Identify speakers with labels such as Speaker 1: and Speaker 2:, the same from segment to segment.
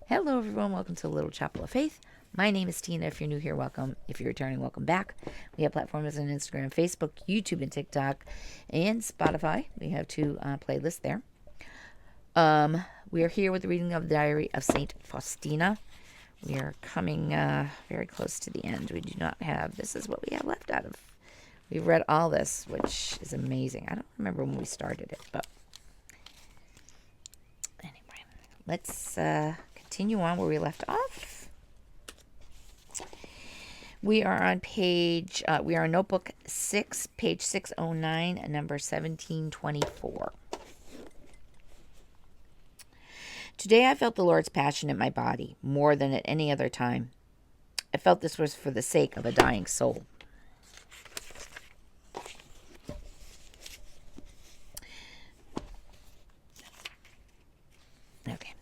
Speaker 1: Hello, everyone. Welcome to Little Chapel of Faith. My name is Tina. If you're new here, welcome. If you're returning, welcome back. We have platforms on Instagram, Facebook, YouTube, and TikTok, and Spotify. We have two playlists there. We are here with the reading of the Diary of St Faustina. We are coming very close to the end. We do not have, this is what we have left out of. We've read all this, which is amazing. I don't remember when we started it, but anyway, let's continue on where we left off. We are on we are on notebook 6, page 609, number 1724. Today I felt the Lord's passion in my body more than at any other time. I felt this was for the sake of a dying soul. Okay.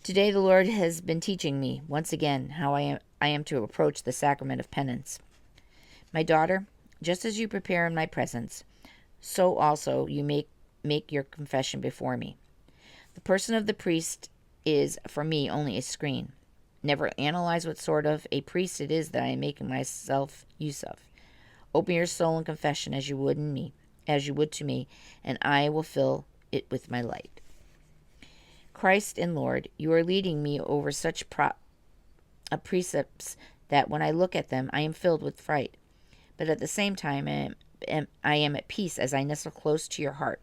Speaker 1: Today the Lord has been teaching me, once again, how I am to approach the sacrament of penance. My daughter, just as you prepare in my presence, so also you make your confession before me. The person of the priest is, for me, only a screen. Never analyze what sort of a priest it is that I am making myself use of. Open your soul in confession as you would to me, and I will fill it with my light. Christ and Lord, you are leading me over such precepts that when I look at them, I am filled with fright. But at the same time, I am at peace as I nestle close to your heart.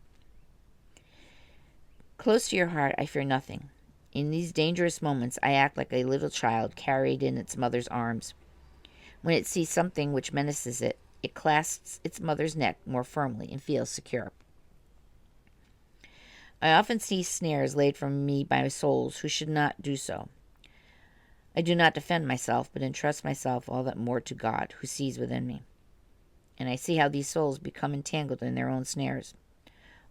Speaker 1: Close to your heart, I fear nothing. In these dangerous moments, I act like a little child carried in its mother's arms. When it sees something which menaces it, it clasps its mother's neck more firmly and feels secure. I often see snares laid for me by souls who should not do so. I do not defend myself, but entrust myself all that more to God, who sees within me. And I see how these souls become entangled in their own snares.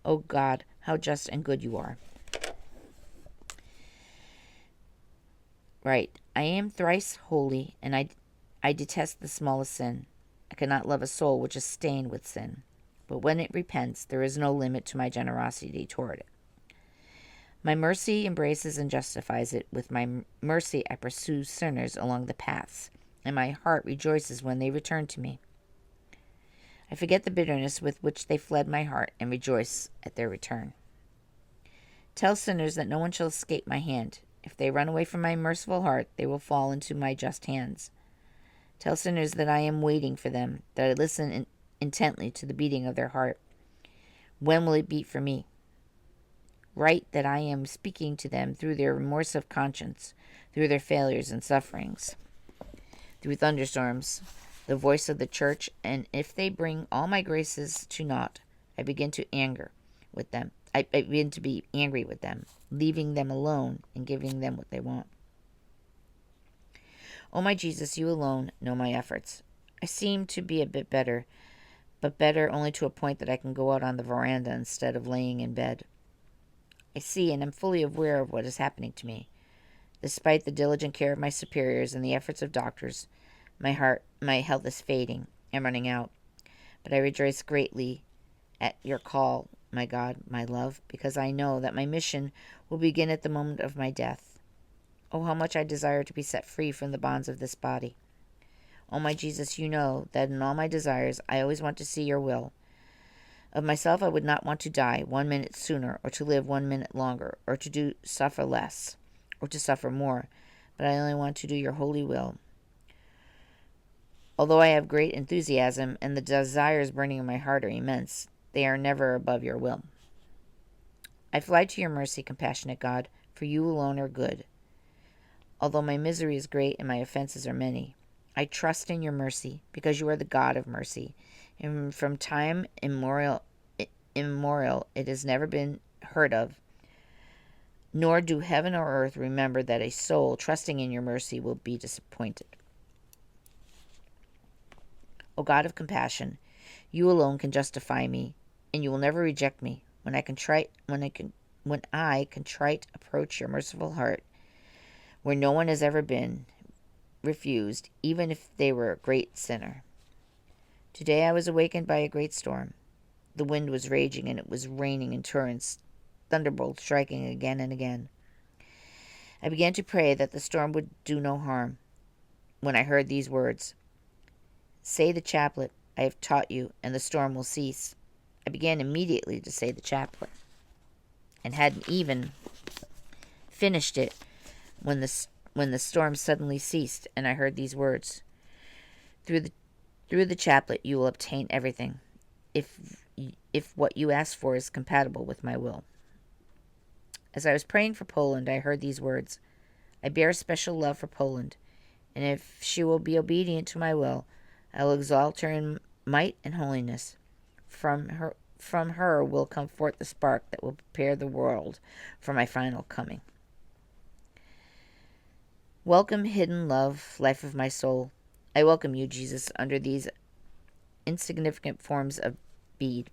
Speaker 1: O God, how just and good you are. Right. I am thrice holy, and I detest the smallest sin. I cannot love a soul which is stained with sin. But when it repents, there is no limit to my generosity toward it. My mercy embraces and justifies it. With my mercy I pursue sinners along the paths, and my heart rejoices when they return to me. I forget the bitterness with which they fled my heart and rejoice at their return. Tell sinners that no one shall escape my hand. If they run away from my merciful heart, they will fall into my just hands. Tell sinners that I am waiting for them, that I listen intently to the beating of their heart. When will it beat for me? Write that I am speaking to them through their remorse of conscience, through their failures and sufferings, through thunderstorms, the voice of the church, and if they bring all my graces to naught, I begin to anger with them. I begin to be angry with them, leaving them alone and giving them what they want. O my Jesus, you alone know my efforts. I seem to be a bit better, but better only to a point that I can go out on the veranda instead of laying in bed. I see and am fully aware of what is happening to me. Despite the diligent care of my superiors and the efforts of doctors, my health is fading and running out. But I rejoice greatly at your call, my God, my love, because I know that my mission will begin at the moment of my death. Oh, how much I desire to be set free from the bonds of this body. Oh, my Jesus, you know that in all my desires I always want to see your will. Of myself I would not want to die 1 minute sooner, or to live 1 minute longer, or to suffer less, or to suffer more, but I only want to do your holy will. Although I have great enthusiasm, and the desires burning in my heart are immense, they are never above your will. I fly to your mercy, compassionate God, for you alone are good. Although my misery is great and my offenses are many, I trust in your mercy, because you are the God of mercy, and from time immemorial it has never been heard of, nor do heaven or earth remember that a soul trusting in your mercy will be disappointed. O God of compassion, you alone can justify me, and you will never reject me when I contrite approach your merciful heart, where no one has ever been refused, even if they were a great sinner. Today I was awakened by a great storm. The wind was raging, and it was raining in torrents, thunderbolts striking again and again. I began to pray that the storm would do no harm. When I heard these words, "Say the chaplet I have taught you, and the storm will cease," I began immediately to say the chaplet, and hadn't even finished it when the storm suddenly ceased, and I heard these words, through the chaplet you will obtain everything, if what you ask for is compatible with my will." As I was praying for Poland, I heard these words, "I bear a special love for Poland, and if she will be obedient to my will, I will exalt her in might and holiness. From her will come forth the spark that will prepare the world for my final coming." Welcome, hidden love, life of my soul. I welcome you, Jesus, under these insignificant forms of bead.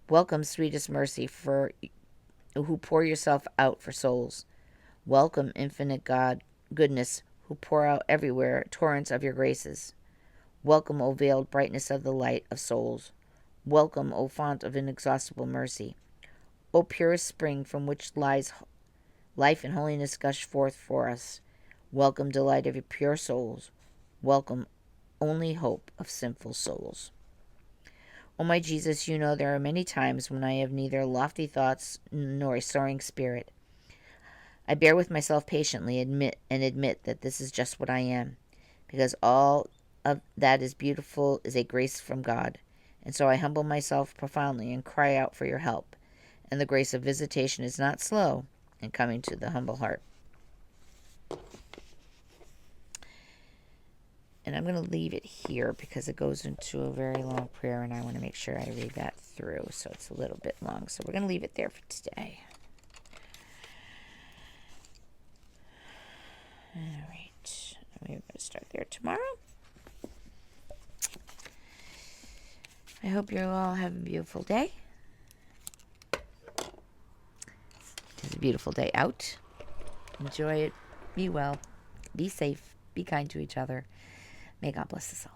Speaker 1: Welcome, sweetest mercy, for who pour yourself out for souls. Welcome, infinite God, goodness, who pour out everywhere torrents of your graces. Welcome, O veiled brightness of the light of souls. Welcome, O fount of inexhaustible mercy. O purest spring from which lies life and holiness gush forth for us. Welcome, delight of your pure souls. Welcome, only hope of sinful souls. O my Jesus, you know there are many times when I have neither lofty thoughts nor a soaring spirit. I bear with myself patiently, admit that this is just what I am, because all of that is beautiful is a grace from God, and so I humble myself profoundly and cry out for your help, and the grace of visitation is not slow in coming to the humble heart. And I'm going to leave it here because it goes into a very long prayer, and I want to make sure I read that through, so it's a little bit long. So we're going to leave it there for today. All right. We're going to start there tomorrow. I hope you all have a beautiful day. It's a beautiful day out. Enjoy it. Be well. Be safe. Be kind to each other. May God bless us all.